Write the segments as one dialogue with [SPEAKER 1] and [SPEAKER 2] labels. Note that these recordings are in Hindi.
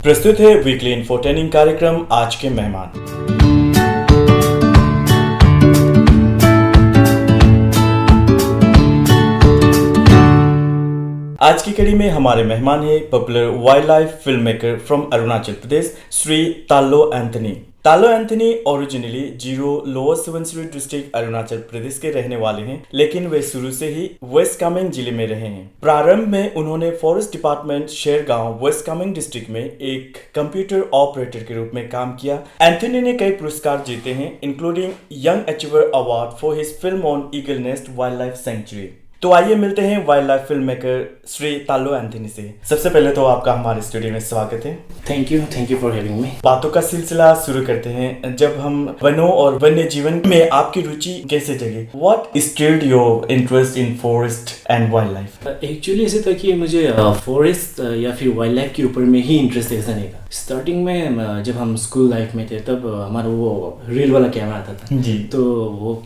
[SPEAKER 1] प्रस्तुत है वीकली इंफोटेनिंग कार्यक्रम आज के मेहमान। आज की कड़ी में हमारे मेहमान हैं popular wildlife film maker from Arunachal Pradesh Shri Talo Anthony. Talo Anthony originally Ziro lower Subansiri district Arunachal Pradesh के रहने वाले हैं, लेकिन वे शुरू से ही वेस्ट कामेंग जिले में रहे हैं। प्रारंभ में उन्होंने forest department Shergaon west Kameng district में एक कंप्यूटर ऑपरेटर के रूप में काम किया। एंथनी ने कई पुरस्कार जीते हैं, including young achiever award for his film on Eagle Nest wildlife sanctuary. तो आइए मिलते हैं wildlife film maker Shri Talo Anthony से। सबसे पहले तो आपका हमारे स्टूडियो में स्वागत है।
[SPEAKER 2] Thank you for having me.
[SPEAKER 1] बातों का सिलसिला शुरू करते हैं। जब हम वनों और वन्य जीवन में आपकी रुचि कैसे जगी? What stirred your interest in forest and wild life?
[SPEAKER 2] Actually ऐसे था कि मुझे फॉरेस्ट या फिर वाइल्ड लाइफ के ऊपर में ही इंटरेस्ट ऐसा नहीं था। स्टार्टिंग में जब हम स्कूल लाइफ में थे तब हमारा वो रील वाला कैमरा आता था जी। तो वो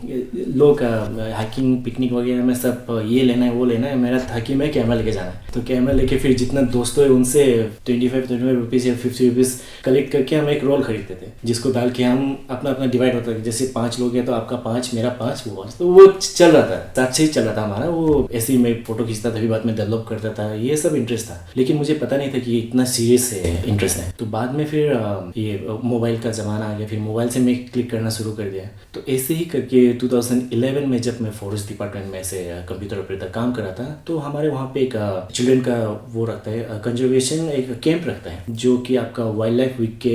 [SPEAKER 2] लोग हाइकिंग पिकनिक वगैरह में सब ये लेना है वो लेना है, मेरा था कि मैं कैमरा लेके जाना है। तो कैमरा लेके फिर जितना दोस्तों है उनसे 25 रुपीज़ या 50 रुपीज़ कलेक्ट करके हम एक रोल खरीदते थे, जिसको डाल के हम अपना डिवाइड होता था। जैसे 5 लोग हैं तो आपका 5 मेरा 5 वो 5, तो वो चल रहा था, साथ से ही चल रहा था हमारा। वो ऐसे ही मैं फोटो खींचता था, फिर बाद में डेवलप करता था, ये सब इंटरेस्ट था। लेकिन मुझे पता नहीं था कि इतना सीरियस इंटरेस्ट है। तो बाद में फिर ये मोबाइल का ज़माना आ गया, फिर मोबाइल से मैं क्लिक करना शुरू कर दिया। तो ऐसे ही करके 2011 में जब मैं फॉरेस्ट डिपार्टमेंट में ऐसे कंप्यूटर ऑपरेटर काम कर रहा था, तो हमारे वहाँ पे एक चिल्ड्रन का वो रखता है, कंजर्वेशन एक कैंप रखता है, जो कि आपका वाइल्ड लाइफ वीक के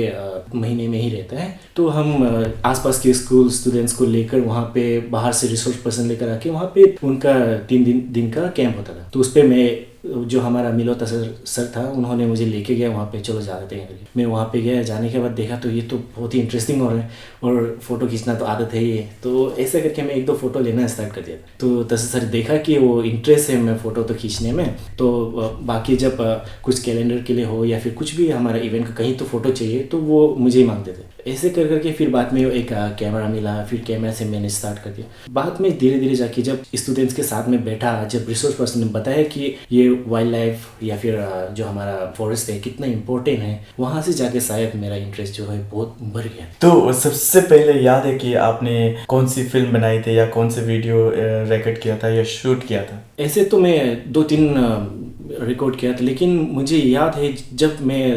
[SPEAKER 2] महीने में ही रहता है। तो हम आसपास के स्कूल स्टूडेंट्स को लेकर वहाँ पे बाहर से रिसोर्स पर्सन लेकर आके वहाँ पे उनका 3 दिन का कैंप होता था। तो उस पर मैं जो हमारा मिलोता सर था, उन्होंने मुझे लेके गया वहाँ पे, चलो जाते हैं करके। मैं वहाँ पे गया, जाने के बाद देखा तो ये तो बहुत ही इंटरेस्टिंग हो रहा है और फोटो खींचना तो आदत है ही। तो ऐसे करके मैं 1-2 फोटो लेना स्टार्ट कर दिया। तो तसे सर देखा कि वो इंटरेस्ट है मैं फोटो तो खींचने में, तो बाकी जब कुछ कैलेंडर के लिए हो या फिर कुछ भी हमारा इवेंट का कहीं तो फोटो चाहिए तो वो मुझे ही मांगते थे। ऐसे कर करके फिर बाद में एक कैमरा मिला, फिर कैमरा से मैंने स्टार्ट कर दिया। बाद में धीरे धीरे जाके जब स्टूडेंट्स के साथ में बैठा, जब रिसोर्स पर्सन ने बताया कि ये वाइल्ड लाइफ या फिर जो हमारा फॉरेस्ट है कितना इम्पोर्टेंट है, वहाँ से जाके शायद मेरा इंटरेस्ट जो है बहुत बढ़ गया।
[SPEAKER 1] तो सबसे पहले याद है कि आपने कौन सी फिल्म बनाई थी या कौन सी वीडियो रिकॉर्ड किया था या शूट किया था?
[SPEAKER 2] ऐसे तो मैं 2-3 रिकॉर्ड किया था, लेकिन मुझे याद है जब मैं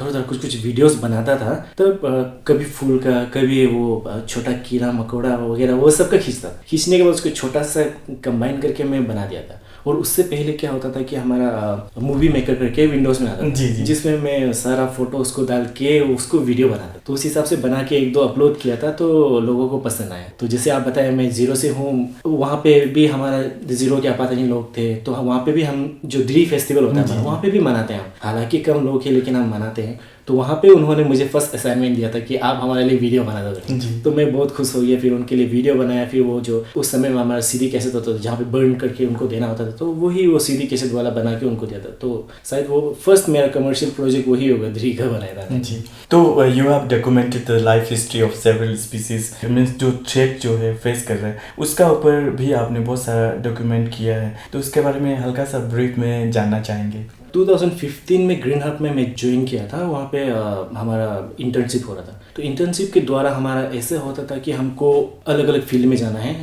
[SPEAKER 2] थोड़ा कुछ वीडियोस बनाता था तब कभी फूल का, कभी वो छोटा कीड़ा मकोड़ा वगैरह वो सब का खींचने के बाद उसको छोटा सा कंबाइन करके मैं बना दिया था। और उससे पहले क्या होता था कि हमारा मूवी मेकर करके विंडोज में आता था, जिसमें मैं सारा फोटो उसको डाल के उसको वीडियो बनाता। तो उस हिसाब से बना के 1-2 अपलोड किया था, तो लोगों को पसंद आया। तो जैसे आप बताएं मैं जीरो से हूँ, वहाँ पे भी हमारा जीरो के आपातनी लोग थे, तो वहाँ पे भी हम जो द्री फेस्टिवल होता है वहाँ पे भी मनाते हैं। हालांकि कम लोग हैं लेकिन हम मनाते हैं। तो वहाँ पे उन्होंने मुझे फर्स्ट असाइनमेंट दिया था कि आप हमारे लिए वीडियो बना दो। तो मैं बहुत खुश हो गया, फिर उनके लिए वीडियो बनाया। फिर वो जो उस समय में हमारा सीडी कैसेट होता था जहाँ पे बर्न करके उनको देना होता था, तो वही वो सीडी कैसेट वाला बना के उनको दिया था। तो शायद वो फर्स्ट मेरा कमर्शियल प्रोजेक्ट वही होगा, द्री का बनाया था
[SPEAKER 1] जी। तो you have documented the life history of several species, means जो थ्रेट जो है फेस कर रहा है उसका ऊपर भी आपने बहुत सारा डॉक्यूमेंट किया है, तो उसके बारे में हल्का सा ब्रीफ में जानना चाहेंगे।
[SPEAKER 2] 2015 में ग्रीन हट में मैं ज्वाइन किया था। वहाँ पे हमारा इंटर्नशिप हो रहा था। तो इंटर्नशिप के द्वारा हमारा ऐसे होता था कि हमको अलग अलग फील्ड में जाना है,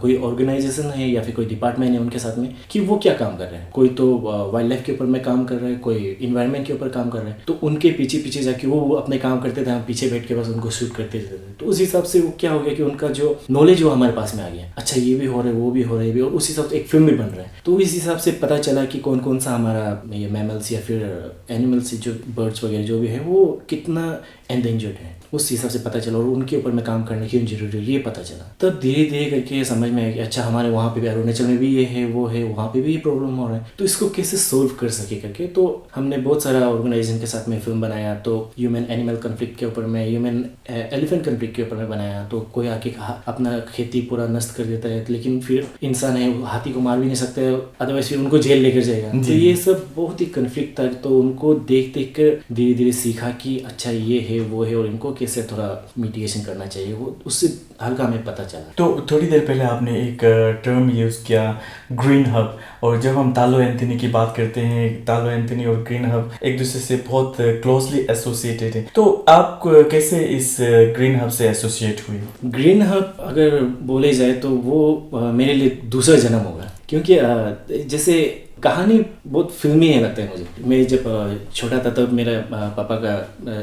[SPEAKER 2] कोई ऑर्गेनाइजेशन है या फिर कोई डिपार्टमेंट है उनके साथ में, कि वो क्या काम कर रहे हैं। कोई तो वाइल्ड लाइफ के ऊपर में काम कर रहा है, कोई इन्वायरमेंट के ऊपर काम कर रहा है। तो उनके पीछे जाके वो अपने काम करते थे, हम पीछे बैठ के बस उनको शूट करते थे। तो उस हिसाब से वो क्या हो गया कि उनका जो नॉलेज वो हमारे पास में आ गया, अच्छा ये भी हो रहा है वो भी हो रहा है, और उस हिसाब से एक फिल्म भी बन रहा है। तो इस हिसाब से पता चला कि कौन कौन सा हमारा ये मैमल्स या फिर एनिमल्स जो बर्ड्स वगैरह जो भी है वो कितना एंडेंजर्ड है, उस हिसाब से पता चला। और उनके ऊपर में काम करने क्यों जरूरी है ये पता चला। तब धीरे धीरे करके समझ में आया कि अच्छा हमारे वहाँ पे भी अरुणाचल में भी ये है वो है, वहाँ पे भी ये प्रॉब्लम हो रहा है, तो इसको कैसे सोल्व कर सके करके। तो हमने बहुत सारा ऑर्गेनाइजेशन के साथ में फिल्म बनाया। तो ह्यूमन एनिमल कन्फ्लिक्ट के ऊपर में, ह्यूमन एलिफेंट कन्फ्लिक्ट के ऊपर में बनाया। तो कोई आके अपना खेती पूरा नष्ट कर देता है, लेकिन फिर इंसान है हाथी को मार भी नहीं सकते, अदरवाइज फिर उनको जेल लेकर जाएगा। तो ये सब बहुत ही कन्फ्लिक्ट था। तो उनको देख देख कर धीरे धीरे सीखा कि अच्छा ये है वो है और इनको कैसे थोड़ा मिटिगेशन करना चाहिए, वो उससे हल्का हमें पता चला।
[SPEAKER 1] तो थोड़ी देर पहले आपने एक टर्म यूज़ किया ग्रीन हब, और जब हम तालो एंथनी की बात करते हैं, तालो एंथनी और ग्रीन हब एक दूसरे से बहुत क्लोजली एसोसिएटेड है। तो आप कैसे इस ग्रीन हब से एसोसिएट हुई?
[SPEAKER 2] ग्रीन हब अगर बोले जाए तो वो मेरे लिए दूसरा जन्म होगा, क्योंकि जैसे कहानी बहुत फिल्मी है लगता है मुझे। मैं जब छोटा था तब मेरा पापा का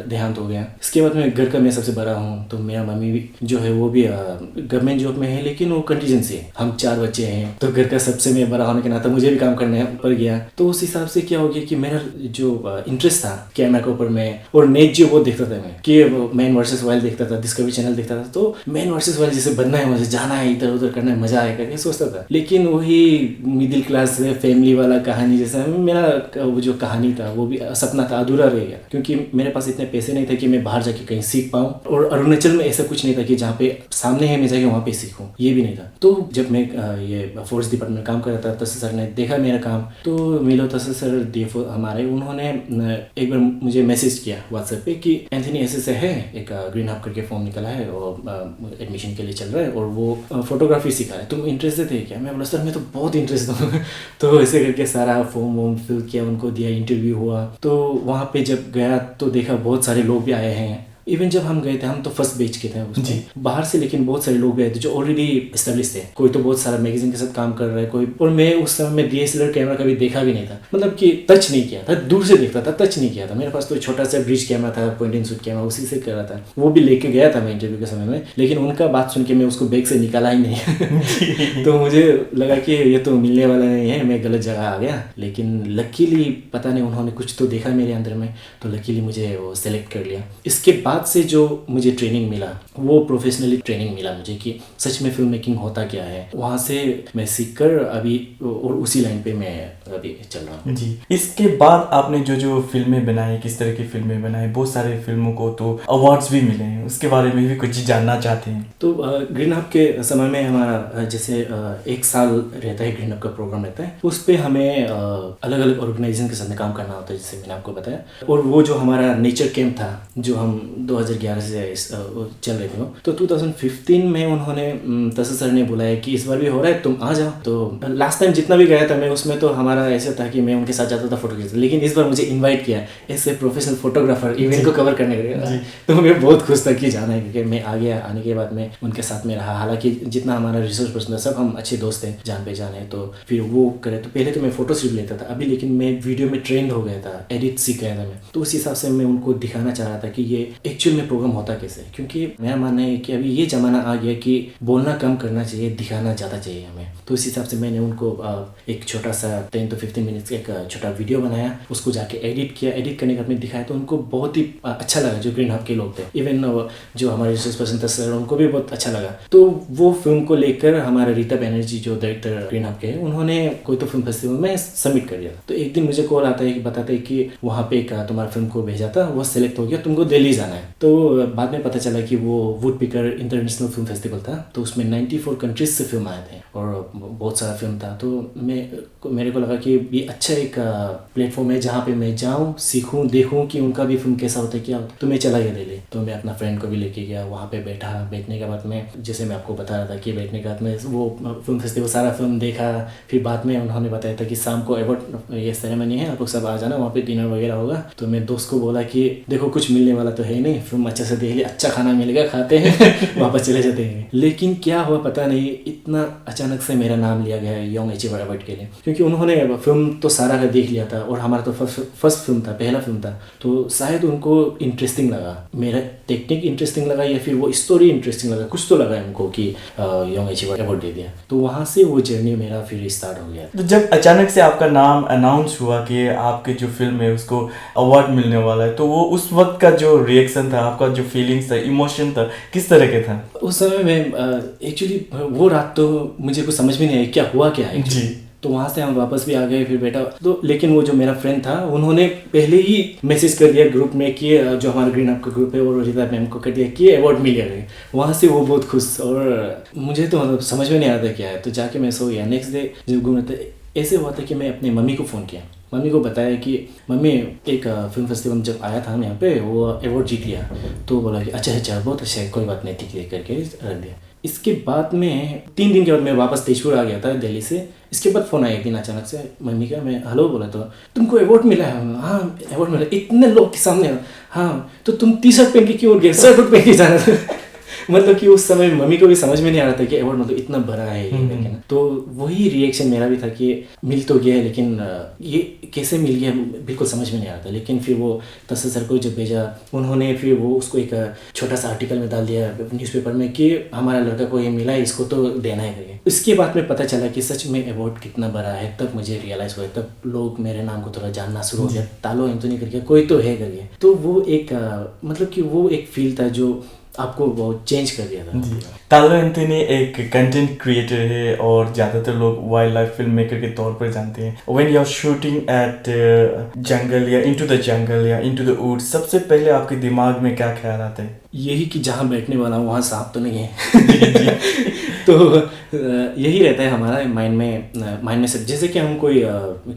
[SPEAKER 2] देहांत हो गया। इसके बाद मैं घर का मैं सबसे बड़ा हूँ, तो मेरा मम्मी भी जो है वो भी गवर्नमेंट जॉब में है, लेकिन वो कंटीजेंसी है। हम 4 बच्चे हैं, तो घर का सबसे मैं बड़ा होने के नाते मुझे भी काम करने पड़ गया। तो उस हिसाब से क्या हो गया कि मेरा जो इंटरेस्ट था कैमरा के ऊपर में, और नेट जो वो देखता था मैं कि मैन वर्सेस वाइल्ड देखता था, डिस्कवरी चैनल देखता था। तो मैन वर्सेस वाइल्ड जैसे बनना है, मुझे जाना है, इधर उधर करना है, मजा आएगा सोचता था। लेकिन वही मिडिल क्लास फैमिली वाला कहानी जैसा मेरा वो जो कहानी था वो भी सपना था, अधूरा रह गया, क्योंकि मेरे पास इतने पैसे नहीं थे कि मैं बाहर जाके कहीं सीख पाऊँ। और अरुणाचल में ऐसा कुछ नहीं था कि जहाँ पे सामने है मैं जाके वहाँ पे सीखूँ, ये भी नहीं था। तो जब मैं ये फोर्स डिपार्टमेंट में काम कर रहा था, तस्से सर ने देखा मेरा काम, तो मिलो तस्से सर डीएफओ हमारे, उन्होंने एक बार मुझे मैसेज किया व्हाट्सएप पे कि एंथनी ऐसे से है, एक ग्रीन हब करके फॉर्म निकला है और एडमिशन के लिए चल रहा है और वो फोटोग्राफी सिखा रहा है, तुम इंटरेस्टेड है क्या? मैं बोला सर मैं तो बहुत इंटरेस्टेड हूँ। तो ऐसे करके सारा फॉर्म वॉर्म फिल किया, उनको दिया, इंटरव्यू हुआ। तो वहाँ पे जब गया तो देखा बहुत सारे लोग भी आए हैं। इवन जब हम गए थे, हम तो फर्स्ट बैच के थे उसमें बाहर से, लेकिन बहुत सारे लोग गए थे जो ऑलरेडी एस्टेब्लिश थे। कोई तो बहुत सारा मैगजीन के साथ काम कर रहा है, कोई। और मैं उस समय में डीएसएलआर कैमरा कभी देखा भी नहीं था, मतलब कि टच नहीं किया था, दूर से देखता था, टच नहीं किया था। मेरे पास तो छोटा सा ब्रिज कैमरा था, पॉइंट एंड शूट कैमरा, उसी से कर रहा था। वो भी लेके गया था मैं इंटरव्यू के समय में, लेकिन उनका बात सुन के मैं उसको बैग से निकाला ही नहीं। तो मुझे लगा कि ये तो मिलने वाला नहीं है, मैं गलत जगह आ गया। लेकिन लकीली पता नहीं उन्होंने कुछ तो देखा मेरे अंदर में, तो लकीली मुझे वो सेलेक्ट कर लिया। इसके बाद से जो मुझे ट्रेनिंग मिला, वो प्रोफेशनली ट्रेनिंग मिला मुझे कि सच में फिल्म मेकिंग होता क्या है। वहाँ से मैं सीखकर अभी और उसी लाइन पे मैं अभी चल रहा हूँ।
[SPEAKER 1] जी, इसके बाद आपने जो फिल्में बनाई, किस तरह की फिल्में बनाई, बहुत सारे फिल्मों को तो अवार्ड्स भी मिले हैं, उसके बारे में भी कुछ जानना चाहते हैं।
[SPEAKER 2] तो ग्रीन हब के समय में हमारा जैसे 1 साल रहता है, ग्रीन हब का प्रोग्राम रहता है, उस पर हमें अलग अलग ऑर्गेनाइजेशन के साथ काम करना होता है, जैसे मैंने आपको बताया। और वो जो हमारा नेचर कैंप था, जो हम 2011 से चल रहे थे, तो 2015 में उन्होंने तस्से सर ने बुलाया कि इस बार भी हो रहा है, तुम आ जाओ। तो लास्ट टाइम जितना भी गया था मैं, उसमें तो हमारा ऐसा था कि मैं उनके साथ जाता था फोटो खींचता, लेकिन इस बार मुझे इन्वाइट किया ऐसे प्रोफेशनल फोटोग्राफर इवेंट को कवर करने के लिए। तो मैं बहुत खुश था कि जाना है, क्योंकि मैं आ गया। आने के बाद में उनके साथ में रहा, हालांकि जितना हमारा रिसोर्स पर्सन था सब हम अच्छे दोस्त थे, जान पहचान है। तो फिर वो करे, तो पहले तो मैं फोटो सिर्फ लेता था अभी, लेकिन मैं वीडियो में ट्रेंड हो गया था, एडिट सीख गया था मैं। तो उस हिसाब से मैं उनको दिखाना चाह रहा था कि ये एक्चुअल में प्रोग्राम होता कैसे, क्योंकि मेरा मानना है कि अभी ये जमाना आ गया कि बोलना कम करना चाहिए, दिखाना ज़्यादा चाहिए हमें। तो इस हिसाब से मैंने उनको एक छोटा सा 10 to 15 मिनट्स का एक छोटा वीडियो बनाया, उसको जाके एडिट किया। एडिट करने के बाद में दिखाया तो उनको बहुत ही अच्छा लगा, जो ग्रीन हब के लोग थे। इवन जो हमारे रिसोर्स पर्सन थे सर, उनको भी बहुत अच्छा लगा। तो वो फिल्म को लेकर हमारा रीता बनर्जी जो डायरेक्टर ग्रीन हब के हैं, उन्होंने कोई तो फिल्म फेस्टिवल में सबमिट कर दिया। तो एक दिन मुझे कॉल आता है कि बताते हैं कि वहाँ पे एक तुम्हारा फिल्म को भेजा था, वो सेलेक्ट हो गया, तुमको दिल्ली जाना है। तो बाद में पता चला कि वो would picker international film festival था, तो उसमें 94 कंट्रीज से फिल्म आए थे और बहुत सारा फिल्म था। तो मेरे को लगा कि ये अच्छा एक प्लेटफॉर्म है जहाँ पे मैं जाऊँ, सीखूँ, देखूँ कि उनका भी फिल्म कैसा होता है, क्या होता है। तो मैं चला गया दिल्ली। तो मैं अपना फ्रेंड को भी लेके गया, वहाँ पे बैठा। बैठने के बाद में, जैसे मैं आपको बता रहा था कि बैठने के बाद में वो फिल्म फेस्टिवल सारा फिल्म देखा। फिर बाद में उन्होंने बताया था कि शाम को अवार्ड ये सेरेमनी है, आप लोग सब आ जाना, वहाँ पे डिनर वगैरह होगा। तो मैं दोस्त को बोला कि देखो कुछ मिलने वाला तो है नहीं, फिल्म अच्छे से देख लिया, अच्छा खाना मिलेगा, खाते हैं वापस चले जाते हैं। लेकिन क्या हुआ पता नहीं, इतना अचानक से मेरा नाम लिया गया यंग अचीवर अवार्ड के लिए, क्योंकि उन्होंने फिल्म तो सारा का देख लिया था और हमारा तो फर्स्ट फिल्म था, पहला फिल्म था। तो शायद उनको इंटरेस्टिंग लगा, मेरा टेक्निक इंटरेस्टिंग लगा, या फिर वो स्टोरी इंटरेस्टिंग लगा, कुछ तो लगा उनको कि यंग अचीवर अवार्ड दे दिया। तो वहाँ से वो जर्नी मेरा फिर स्टार्ट हो गया।
[SPEAKER 1] तो जब अचानक से आपका नाम अनाउंस हुआ कि आपके जो फिल्म है उसको अवार्ड मिलने वाला है, तो वो उस वक्त का जो रिएक्शन था, आपका जो फीलिंग्स था, इमोशन था, किस तरह के था?
[SPEAKER 2] उस समय में एक्चुअली वो रात तो मुझे कुछ समझ में नहीं आया क्या हुआ क्या है जी। तो वहाँ से हम वापस भी आ गए, फिर बेटा तो, लेकिन वो जो मेरा फ्रेंड था उन्होंने पहले ही मैसेज कर दिया ग्रुप में कि जो हमारा ग्रीन हब का ग्रुप है, और रीता मैम को कर दिया कि अवार्ड मिल गया। वहाँ से वो बहुत खुश, और मुझे तो मतलब समझ में नहीं आता क्या है। तो जाके मैं सो गया। नेक्स्ट डे जब घूमने ऐसे हुआ था कि मैं अपने मम्मी को फ़ोन किया मम्मी को बताया कि मम्मी एक फिल्म फेस्टिवल जब आया था यहाँ पे वो अवार्ड जीत लिया। तो बोला कि अच्छा अच्छा बहुत अच्छा है, कोई बात नहीं, ठीक है करके रख दिया। इसके बाद में 3 दिन के बाद मैं वापस तेजपुर आ गया था दिल्ली से। इसके बाद फ़ोन आया एक दिन अचानक से मम्मी का, मैं हेलो बोला तो तुमको अवार्ड मिला है? हाँ अवार्ड मिला, इतने लोग के सामने। हाँ तो तुम टी शर्ट पहन के क्यों गए, शर्ट पहन के जाना था। मतलब कि उस समय मम्मी को भी समझ में नहीं आ रहा था कि अवार्ड मतलब इतना बड़ा है ये करके ना। तो वही रिएक्शन मेरा भी था कि मिल तो गया है लेकिन ये कैसे मिल गया बिल्कुल समझ में नहीं आ रहा था। लेकिन फिर वो तस्सर सर को जब भेजा उन्होंने फिर वो उसको एक छोटा सा आर्टिकल में डाल दिया न्यूज़पेपर में कि हमारा लड़का को ये मिला है, इसको तो देना है करके। इसके बाद में पता चला कि सच में अवार्ड कितना बड़ा है। तब मुझे रियलाइज़ हुआ, तब लोग मेरे नाम को थोड़ा जानना शुरू हो गया, तालो एंथोनी करके कोई तो है करके। तो वो एक मतलब कि वो एक फील था जो आपको बहुत चेंज कर दिया था।
[SPEAKER 1] तालो एंथोनी एक कंटेंट क्रिएटर है और ज़्यादातर लोग वाइल्ड लाइफ फिल्म मेकर के तौर पर जानते हैं। When you are shooting at jungle या इनटू द जंगल या इनटू द वुड, सबसे पहले आपके दिमाग में क्या ख्याल आता है?
[SPEAKER 2] यही कि जहाँ बैठने वाला हूँ वहाँ सांप तो नहीं है। तो यही रहता है हमारा माइंड में सब। जैसे कि हम कोई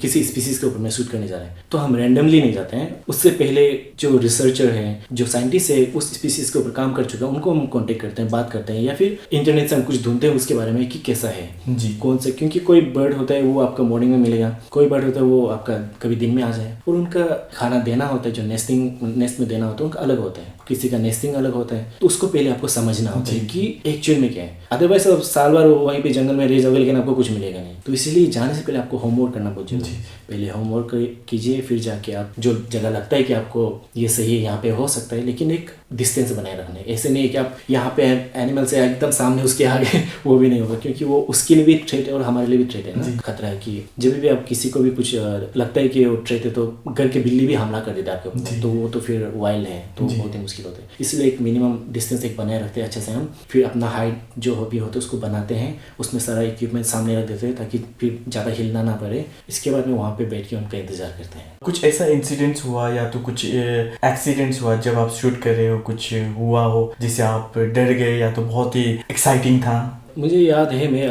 [SPEAKER 2] किसी स्पीसीज के ऊपर में शूट करने जा रहे हैं तो हम रैंडमली नहीं जाते हैं। उससे पहले जो रिसर्चर हैं, जो साइंटिस्ट है उस स्पीसीज के ऊपर काम कर चुके हैं, उनको हम कांटेक्ट करते हैं, बात करते हैं, या फिर इंटरनेट से हम कुछ ढूंढते हैं उसके बारे में कि कैसा है
[SPEAKER 1] जी
[SPEAKER 2] कौन से। क्योंकि कोई बर्ड होता है वो आपका मॉर्निंग में मिलेगा, कोई बर्ड होता है वो आपका कभी दिन में आ जाए, और उनका खाना देना होता है जो नेस्ट में देना होता है उनका अलग होता है, किसी का नेस्टिंग अलग होता है। तो उसको पहले आपको समझना होता है कि एक्चुअल में क्या है। अदरवाइज आप साल भर वहीं पे जंगल में रह जाओगे लेकिन आपको कुछ मिलेगा नहीं। तो इसीलिए जाने से पहले आपको होमवर्क करना बहुत जरूरी है। पहले होमवर्क कीजिए, फिर जाके आप जो जगह लगता है कि आपको ये सही है यहाँ पे हो सकता है, लेकिन एक डिस्टेंस बनाए रखना है। ऐसे नहीं है कि आप यहाँ पे एनिमल से एकदम सामने उसके आगे वो भी नहीं होगा, क्योंकि वो उसके लिए भी थ्रेट है और हमारे लिए भी थ्रेट है ना। खतरा है कि जब भी आप किसी को भी कुछ लगता है कि वो थ्रेट है तो घर के बिल्ली भी हमला कर देता है आपके ऊपर, तो वो तो फिर वाइल्ड है तो बहुत ही मुश्किल होता है। इसलिए एक मिनिमम डिस्टेंस एक बनाए रखते हैं अच्छे से हम। फिर अपना हाइट जो भी होता है उसको बनाते हैं, उसमें सारा इक्विपमेंट सामने रख देते हैं ताकि फिर ज़्यादा हिलना ना पड़े। इसके बाद में वहाँ पे बैठ के उनका इंतजार करते हैं।
[SPEAKER 1] कुछ ऐसा इंसिडेंट्स हुआ या तो कुछ एक्सीडेंट्स हुआ जब आप शूट कर रहे हो, कुछ हुआ हो जिससे आप डर गए या तो बहुत ही एक्साइटिंग था?
[SPEAKER 2] मुझे याद है मैं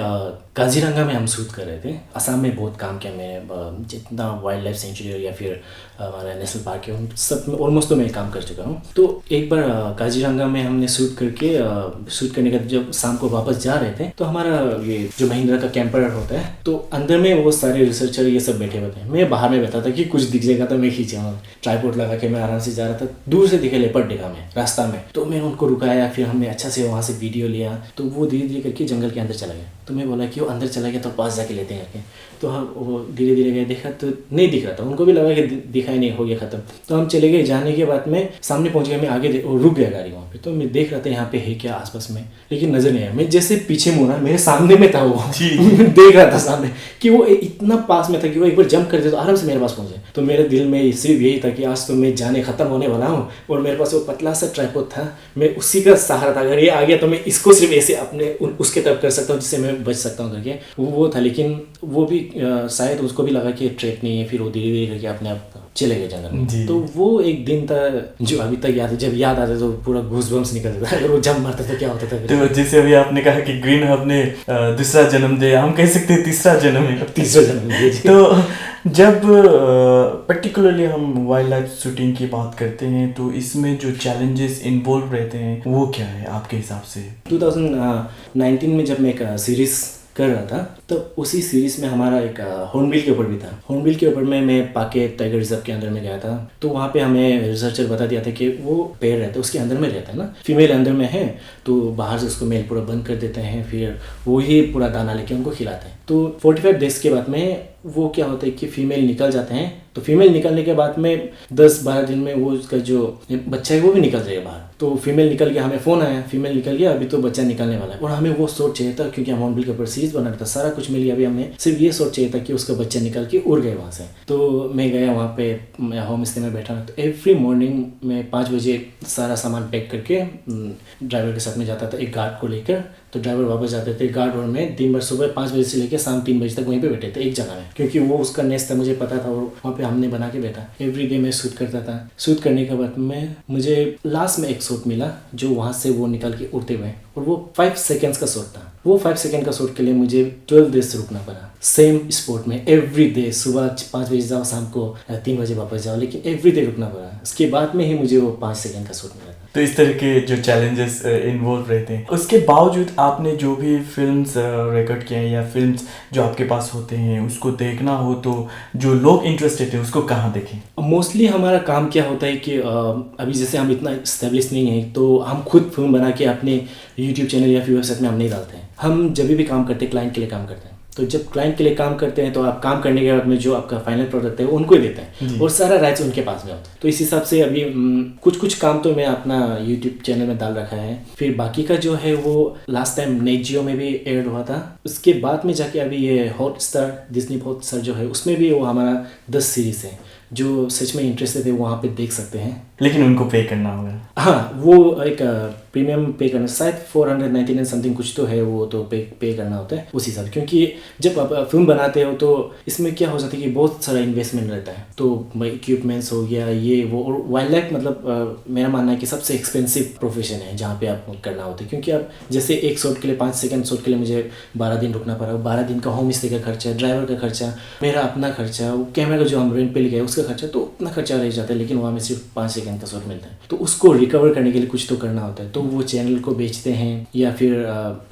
[SPEAKER 2] काजीरंगा में हम शूट कर रहे थे। असम में बहुत काम किया मैंने, जितना वाइल्ड लाइफ सेंचुरी या फिर हमारा नेशनल पार्क है उन सब में ऑलमोस्ट तो मैं काम कर चुका हूँ। तो एक बार काजीरंगा में हमने शूट करने का जब शाम को वापस जा रहे थे तो हमारा ये जो महिंद्रा का कैंपर होता है तो अंदर में वो सारे रिसर्चर ये सब बैठे हुए थे। मैं बाहर में बैठा था कि कुछ दिख जाएगा तो मैं खींचा, ट्राइपॉड लगा के मैं आराम से जा रहा था। दूर से दिखे लेपर्ड दिखा मैं रास्ता में, तो मैं उनको रुकाया, फिर हमने अच्छा से वहाँ से वीडियो लिया। तो वो धीरे धीरे करके जंगल के अंदर चला गया। तो मैं बोला कि वो अंदर चला गया तो पास जाके लेते हैं करके। तो हम वो धीरे धीरे गए, देखा तो नहीं दिख रहा था, उनको भी लगा कि दिखा ही नहीं, हो गया खत्म। तो हम चले गए। जाने के बाद में सामने पहुंच गया, मैं आगे वो रुक गया गाड़ी वहाँ पे। तो मैं देख रहा था यहाँ पे है क्या आसपास में, लेकिन नजर नहीं आया। मैं जैसे पीछे मुड़ा, मेरे सामने में था वो देख रहा था सामने कि वो इतना पास में था कि वो एक बार जंप कर दे तो आराम से मेरे पास पहुंचे। तो मेरे दिल में सिर्फ यही था कि आज तो मैं जाने खत्म होने वाला हूँ, और मेरे पास वो पतला सा ट्राइपॉड था, मैं उसी का सहारा था। अगर ये आ गया तो मैं इसको सिर्फ ऐसे अपने उसके तरफ कर सकता हूँ जिससे मैं बच सकता हूँ करके वो था। लेकिन वो भी शायद उसको भी लगा कि ट्रेट नहीं है, फिर वो धीरे धीरे करके अपने आप चले गए जंगल में। तो वो एक दिन था जो अभी तक याद है। जब याद आता तो पूरा गूज़बम्स निकल जाता है। अगर वो जंप मारता तो क्या होता था।
[SPEAKER 1] तो जैसे अभी आपने कहा कि ग्रीन हब ने दूसरा जन्म दिया, हम कह सकते हैं तीसरा जन्म है।
[SPEAKER 2] तीसरा जन्म है।
[SPEAKER 1] तो जब पर्टिकुलरली हम वाइल्ड लाइफ शूटिंग की बात करते हैं तो इसमें जो चैलेंजेस इन्वॉल्व रहते हैं वो क्या है आपके हिसाब से?
[SPEAKER 2] 2019 में जब मैं एक सीरीज कर रहा था तब उसी सीरीज में हमारा एक हॉर्नबिल के ऊपर भी था। हॉर्नबिल के ऊपर में मैं पाके टाइगर रिजर्व के अंदर में गया था। तो वहाँ पे हमें रिसर्चर बता दिया था कि वो पेड़ रहता है उसके अंदर में रहता है ना, फीमेल अंदर में है, तो बाहर से उसको मेल पूरा बंद कर देते हैं, फिर वो ही पूरा दाना लेके उनको खिलाते हैं। तो 45 डेज के बाद में वो क्या होता है कि फीमेल निकल जाते हैं। तो फीमेल निकलने के बाद में 10-12 दिन में वो उसका जो बच्चा है वो भी निकल जाएगा बाहर। तो फीमेल निकल गया, हमें फ़ोन आया फीमेल निकल गया, अभी तो बच्चा निकलने वाला है। और हमें वो शॉट चाहिए था क्योंकि हम हॉर्नबिल के ऊपर सीरीज बना रहा था, सारा कुछ मिल गया। अभी हमें सिर्फ ये शॉट चाहिए था कि उसका बच्चा निकल के उड़ गए वहाँ से। तो मैं गया वहाँ पे, मैं होम स्टे में बैठा। तो एवरी मॉर्निंग में 5 बजे सारा सामान पैक करके ड्राइवर के साथ में जाता था, एक गार्ड को लेकर तो ड्राइवर वापस जाते थे गार्ड और में दिन भर सुबह 5 बजे से लेकर शाम 3 बजे तक वहीं पे बैठे थे एक जगह में, क्योंकि वो उसका नेस्ट था, मुझे पता था, और वहाँ पे हमने बना के बैठा। एवरी डे मैं शूट करता था। शूट करने के बाद में मुझे लास्ट में एक शॉट मिला जो वहाँ से वो निकल के उड़ते हुए, और वो 5 सेकेंड्स का शॉट था। वो 5 सेकेंड का शॉट के लिए मुझे 12 डेज रुकना पड़ा सेम स्पॉट में। एवरी डे सुबह 5 बजे जाओ, शाम को 3 बजे वापस जाओ, लेकिन एवरी डे रुकना पड़ा। उसके बाद में ही मुझे वो 5 सेकेंड का शॉट मिला था।
[SPEAKER 1] तो इस तरह के जो चैलेंजेस इन्वॉल्व रहते हैं, उसके बावजूद आपने जो भी फिल्म्स रिकॉर्ड किए हैं या फिल्म्स जो आपके पास होते हैं उसको देखना हो तो जो लोग इंटरेस्टेड है उसको कहाँ देखें?
[SPEAKER 2] मोस्टली हमारा काम क्या होता है कि अभी जैसे हम इतना इस्टेब्लिश नहीं है, तो हम खुद फिल्म बना के अपने यूट्यूब चैनल या फिर वेबसाइट में हम नहीं डालते हैं। हम जब भी काम करते हैं क्लाइंट के लिए काम करते हैं। तो जब क्लाइंट के लिए काम करते हैं तो आप काम करने के बाद में जो आपका फाइनल प्रोडक्ट है वो उनको ही देते हैं, और सारा राइट्स उनके पास में होता है। तो इस हिसाब से अभी कुछ काम तो मैं अपना यूट्यूब चैनल में डाल रखा है। फिर बाकी का जो है वो लास्ट टाइम नेट जियो में भी एड हुआ था। उसके बाद में जाके अभी ये हॉटस्टार, डिज्नी हॉटस्टार जो है उसमें भी वो हमारा 10 सीरीज़ है। जो सच में इंटरेस्टेड है वहाँ पे देख सकते हैं, लेकिन
[SPEAKER 1] उनको पे करना होगा।
[SPEAKER 2] हाँ, वो एक प्रीमियम पे करना, शायद 499 समथिंग कुछ तो है, वो तो पे करना होता है उस हिसाब से। क्योंकि जब आप फिल्म बनाते हो तो इसमें क्या हो जाता है कि बहुत सारा इन्वेस्टमेंट रहता है। तो इक्विपमेंट्स हो गया, ये वो, और वाइल्ड लाइफ मतलब मेरा मानना है कि सबसे एक्सपेंसिव प्रोफेशन है जहाँ पे आपको करना होता है। क्योंकि आप जैसे एक शॉट के लिए 5 सेकंड शॉट के लिए मुझे 12 दिन रुकना पड़ा। 12 दिन का होम स्टे का खर्चा, ड्राइवर का खर्चा, मेरा अपना खर्चा, वो कैमरा का जो हम रेंट पे ले गए उसका खर्चा, तो उतना खर्चा रह जाता है। लेकिन वहाँ में सिर्फ 5 सेकंड का शॉट मिलता है, तो उसको रिकवर करने के लिए कुछ तो करना होता है। तो वो चैनल को बेचते हैं, या फिर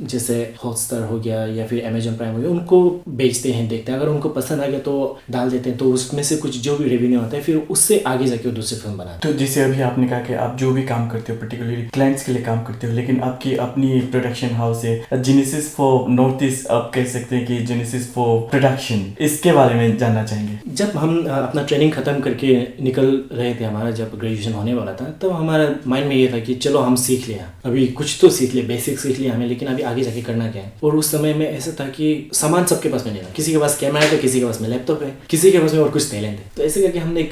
[SPEAKER 2] जैसे हॉटस्टार हो गया या फिर अमेजन प्राइम हो गया, उनको बेचते हैं, देखते हैं। अगर उनको पसंद आ गया तो डाल देते हैं, तो उसमें से कुछ जो भी रेवेन्यू आता है फिर उससे आगे जाके वो दूसरी फिल्म बनाते हैं।
[SPEAKER 1] तो जैसे अभी आपने कहा कि आप जो भी काम करते हो पर्टिकुलरली क्लाइंट्स के लिए काम करते हो, लेकिन आपकी अपनी प्रोडक्शन हाउस है जेनेसिस फॉर नॉर्थ ईस्ट, आप कह सकते हैं कि जेनेसिस फॉर प्रोडक्शन, इसके बारे में जानना चाहेंगे।
[SPEAKER 2] जब हम अपना ट्रेनिंग खत्म करके निकल रहे थे, हमारा जब ग्रेजुएशन होने वाला था, तब हमारा माइंड में ये था कि चलो हम सीख लिया, अभी कुछ तो सीख लिया, बेसिक सीख लिया हमें, लेकिन अभी आगे जाके करना क्या है। और उस समय में ऐसा था कि सामान सबके पास में नहीं था, किसी के पास कैमरा है तो किसी के पास में लैपटॉप है, किसी के पास में और कुछ टैलेंट है। तो ऐसे करके हमने एक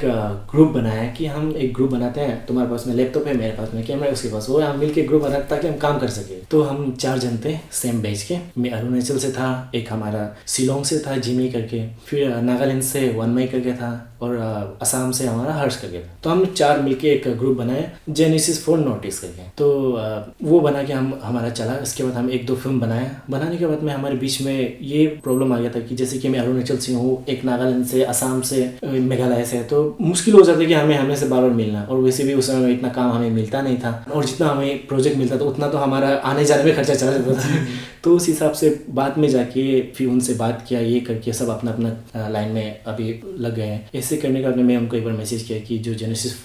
[SPEAKER 2] ग्रुप बनाया कि हम एक ग्रुप बनाते हैं, तुम्हारे पास में लैपटॉप है, मेरे पास में कैमरा है, उसके पास वो, हम मिलकर ग्रुप बनाते ताकि हम काम कर सके। तो हम 4 जन थे सेम बैच के। मैं अरुणाचल से था, एक हमारा शिलोंग से था जिमी करके, फिर नागालैंड से वनमई करके था, और असम से हमारा हर्ष करके था। तो हम 4 मिलके एक ग्रुप बनाए जेनेसिस फॉर नोटिस करके। तो वो बना के हमारा चला। इसके बाद हम 1-2 फिल्म बनाने के बाद में हमारे बीच में ये प्रॉब्लम आ गया था कि जैसे कि मैं अरुणाचल से हूँ, एक नागालैंड से, असम से, मेघालय से, तो मुश्किल हो जाता है कि हमें से बार बार मिलना। और वैसे भी उस समय इतना काम हमें मिलता नहीं था, और जितना हमें प्रोजेक्ट मिलता था उतना तो हमारा आने जाने में खर्चा चला जाता था। तो उस हिसाब से बाद में जाके फिर उनसे बात किया, ये करके सब अपना अपना लाइन में अभी लग गए हैं। ऐसे करने के बाद मैं उनको एक बार मैसेज किया कि जो जेनेसिस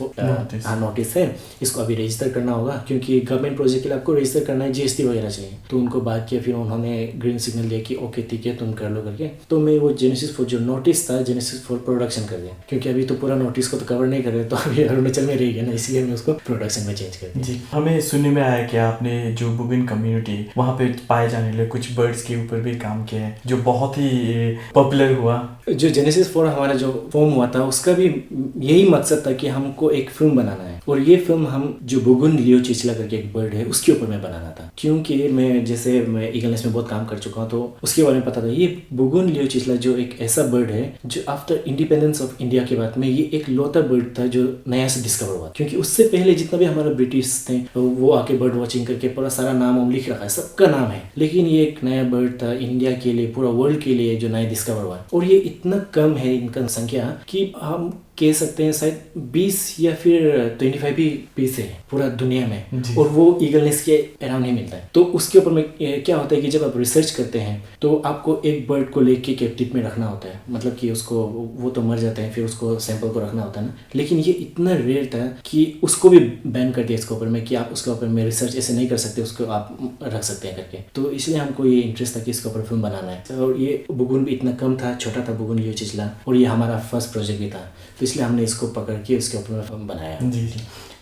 [SPEAKER 2] नोटिस है इसको अभी रजिस्टर करना होगा, क्योंकि गवर्नमेंट प्रोजेक्ट के लिए आपको रजिस्टर करना है, जीएसटी वगैरह चाहिए। तो उनको बात किया, फिर उन्होंने ग्रीन सिग्नल दिया कि ओके ठीक है तुम कर लो करके। तो मैं वो जेनेसिस फॉर जो नोटिस था जेनेसिस फॉर प्रोडक्शन कर दिया, क्योंकि अभी तो पूरा नोटिस को तो कवर नहीं कर रहे, तो अभी अरुणाचल में रह गया ना, इसलिए मैं उसको प्रोडक्शन में चेंज कर दिया।
[SPEAKER 1] जी, हमें सुनने में आया कि आपने जो बुगिन कम्युनिटी वहाँ पे पाए जाने वाले कुछ बर्ड्स के ऊपर भी काम किया है, जो बहुत ही पॉपुलर हुआ।
[SPEAKER 2] जो जेनेसिस फॉर हमारा जो फॉर्म हुआ था उसका भी यही मकसद था कि हमको एक फिल्म बनाना है, और ये फिल्म हम जो बुगुन लियो चिचला करके एक बर्ड है उसके ऊपर में बनाना था। क्योंकि मैं ईगल नेस्ट में बहुत काम कर चुका हूँ, तो उसके बारे में पता था। ये बुगुन लियो चिचला जो एक ऐसा बर्ड है जो आफ्टर इंडिपेंडेंस ऑफ इंडिया के बाद में ये एक लौता बर्ड था जो नया से डिस्कवर हुआ। क्योंकि उससे पहले जितना भी हमारा ब्रिटिश थे वो आके बर्ड वॉचिंग करके पूरा सारा नाम लिख रखा है, सबका नाम है, लेकिन ये एक नया बर्ड था इंडिया के लिए, पूरा वर्ल्ड के लिए जो नया डिस्कवर हुआ। और ये इतना कम है इनका संख्या कि हम कह सकते हैं शायद 20 या फिर 25 भी पीस है पूरा दुनिया में, और वो ईगल नेस्ट के अराउंड नहीं मिलता है। तो उसके ऊपर में क्या होता है कि जब आप रिसर्च करते हैं तो आपको एक बर्ड को लेके कैप्टिव में रखना होता है, मतलब कि उसको, वो तो मर जाते हैं, फिर उसको सैंपल को रखना होता है ना। लेकिन ये इतना रेयर था कि उसको भी बैन कर दिया इसके ऊपर में कि आप उसके ऊपर में रिसर्च ऐसे नहीं कर सकते, उसको आप रख सकते हैं करके। तो इसलिए हमको ये इंटरेस्ट था कि इसके ऊपर फिल्म बनाना है। और ये बुगुन भी इतना कम था, छोटा था बुगुन लियो चिचला, और ये हमारा फर्स्ट प्रोजेक्ट भी था, तो इसलिए हमने इसको पकड़ के इसके ऊपर में फिल्म बनाया।
[SPEAKER 1] जी।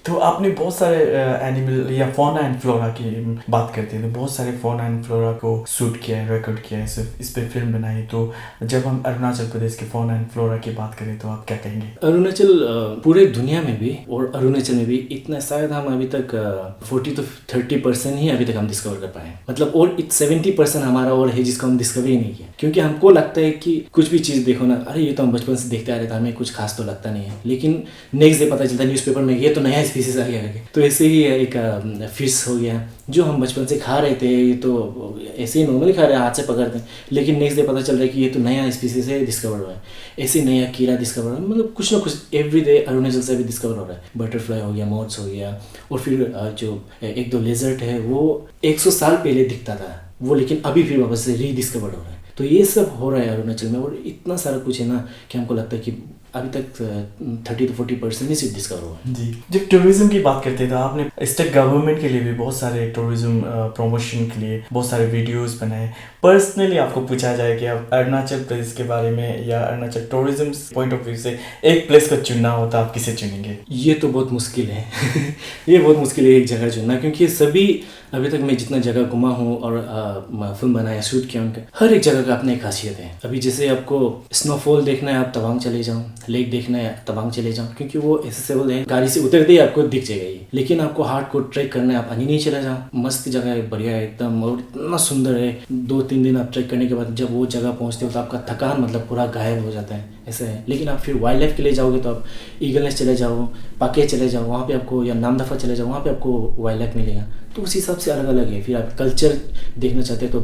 [SPEAKER 1] तो आपने बहुत सारे एनिमल या फौना एंड फ्लोरा की बात करते हैं, तो बहुत सारे फौना एंड फ्लोरा को शूट किया है, रिकॉर्ड किया है, सिर्फ इस पे फिल्म बनाई। तो जब हम अरुणाचल प्रदेश के फौना एंड फ्लोरा की बात करें तो आप क्या कहेंगे?
[SPEAKER 2] अरुणाचल पूरे दुनिया में भी और अरुणाचल में भी इतना शायद हम अभी तक 40 to 30% ही अभी तक हम डिस्कवर कर पाए, मतलब और 70% हमारा और है जिसको हम डिस्कवर ही नहीं किया। क्योंकि हमको लगता है कि कुछ भी चीज़ देखो ना, अरे ये तो हम बचपन से देखते आ रहे थे, हमें कुछ खास तो लगता नहीं है, लेकिन नेक्स्ट डे पता चलता है न्यूज़पेपर में ये तो नया स्पीसीज आ गया करके। तो ऐसे ही एक फिश हो गया जो हम बचपन से खा रहे थे, ये तो ऐसे ही नॉर्मली खा रहे हैं, हाथ से पकड़ते हैं, लेकिन नेक्स्ट डे पता चल रहा है कि ये तो नया स्पीसीज है, डिस्कवर हुआ है। ऐसे नया कीड़ा डिस्कवर हुआ है, मतलब कुछ ना कुछ एवरी डे अरुणाचल से भी डिस्कवर हो रहा है। बटरफ्लाई हो गया, मॉथ्स हो गया, और फिर जो एक दो लेजर्ट है वो 100 साल पहले दिखता था वो, लेकिन अभी फिर वापस से रीडिस्कवर हो रहा है। तो ये सब हो रहा है अरुणाचल में, और इतना सारा कुछ है ना कि हमको लगता है कि अभी तक 30 to 40% ही सिर्फ डिस्कवर हुआ है।
[SPEAKER 1] जी, जब टूरिज्म की बात करते हैं तो आपने स्टेट गवर्नमेंट के लिए भी बहुत सारे टूरिज्म प्रमोशन के लिए बहुत सारे वीडियोस बनाए। पर्सनली आपको पूछा जाए कि आप अरुणाचल प्रदेश के बारे में या Arunachal tourism point of view से एक प्लेस को चुनना हो तो आप किसे चुनेंगे?
[SPEAKER 2] ये तो बहुत मुश्किल है ये बहुत मुश्किल है एक जगह चुनना, क्योंकि सभी अभी तक मैं जितना जगह घुमा हूँ और फिल्म बनाया, शूट किया, उनका हर एक जगह का अपनी एक खासियत है। अभी जैसे आपको स्नोफॉल देखना है आप तवांग चले जाओ, लेक देखना है तवांग चले जाओ, क्योंकि वो एसेसेबल है, गाड़ी से उतरते ही आपको दिख जाएगा ये। लेकिन आपको हार्ड को ट्रैक करना है, आप अनिनी चले जाओ, मस्त जगह है, बढ़िया है एकदम, और इतना सुंदर है। 2-3 दिन आप ट्रैक करने के बाद जब वो जगह पहुँचते हो तो आपका थकान मतलब पूरा गायब हो जाता है, ऐसा है। लेकिन आप फिर वाइल्ड लाइफ के लिए जाओगे तो आप ईगल नेस्ट चले जाओ, पाके चले जाओ, वहाँ पे आपको, या नामदफा चले जाओ, वहाँ पे आपको वाइल्ड लाइफ मिलेगा। तो उस हिसाब से अलग अलग है। फिर आप कल्चर देखना चाहते हैं तो